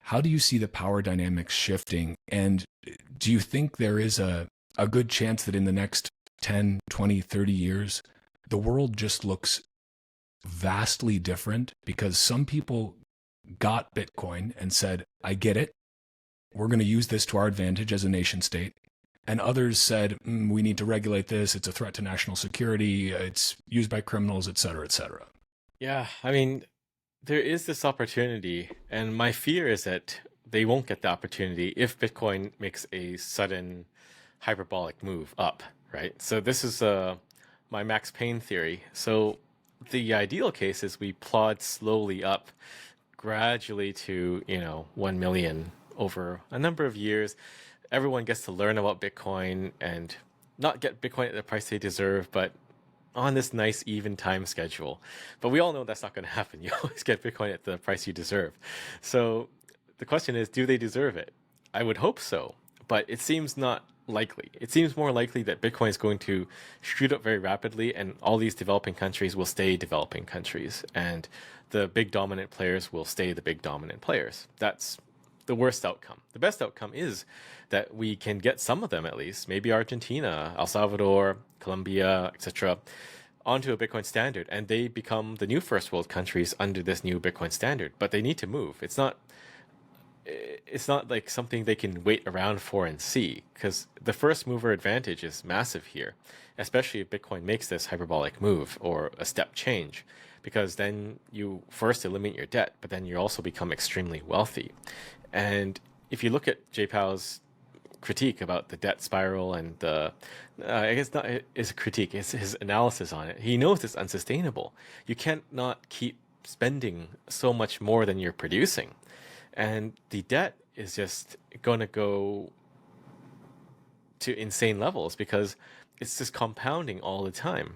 How do you see the power dynamics shifting? And do you think there is a good chance that in the next 10, 20, 30 years, the world just looks vastly different because some people got Bitcoin and said, I get it. We're going to use this to our advantage as a nation state. And others said, we need to regulate this. It's a threat to national security. It's used by criminals, et cetera, et cetera. Yeah, I mean, there is this opportunity, and my fear is that they won't get the opportunity if Bitcoin makes a sudden hyperbolic move up, right? So this is my Max Payne theory. So the ideal case is we plod slowly up, gradually to, 1 million over a number of years. Everyone gets to learn about Bitcoin and not get Bitcoin at the price they deserve, but on this nice even time schedule. But we all know that's not going to happen. You always get Bitcoin at the price you deserve. So the question is, do they deserve it? I would hope so, but it seems not likely. It seems more likely that Bitcoin is going to shoot up very rapidly and all these developing countries will stay developing countries and the big dominant players will stay the big dominant players. That's the worst outcome. The best outcome is that we can get some of them, at least, maybe Argentina, El Salvador, Colombia, etc., onto a Bitcoin standard, and they become the new first world countries under this new Bitcoin standard. But they need to move. It's not like something they can wait around for and see, because the first mover advantage is massive here, especially if Bitcoin makes this hyperbolic move or a step change, because then you first eliminate your debt, but then you also become extremely wealthy. And if you look at JPow's critique about the debt spiral and I guess not his critique, it's his analysis on it. He knows it's unsustainable. You can't not keep spending so much more than you're producing. And the debt is just going to go to insane levels because it's just compounding all the time.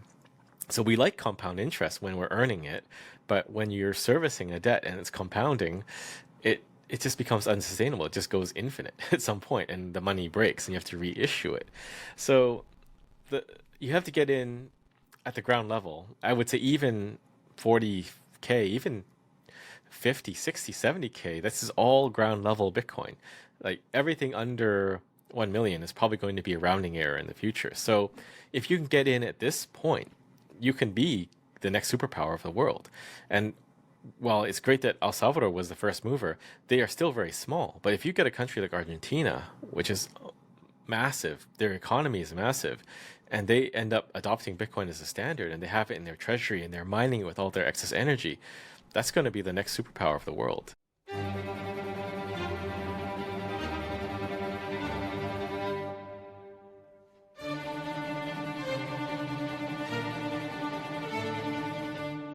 So we like compound interest when we're earning it, but when you're servicing a debt and it's compounding, it just becomes unsustainable. It just goes infinite at some point, and the money breaks, and you have to reissue it. So you have to get in at the ground level. I would say even 40K, even 50, 60, 70K. This is all ground level Bitcoin. Like everything under 1 million is probably going to be a rounding error in the future. So if you can get in at this point, you can be the next superpower of the world. And while it's great that El Salvador was the first mover, they are still very small. But if you get a country like Argentina, which is massive, their economy is massive, and they end up adopting Bitcoin as a standard, and they have it in their treasury, and they're mining it with all their excess energy, that's going to be the next superpower of the world.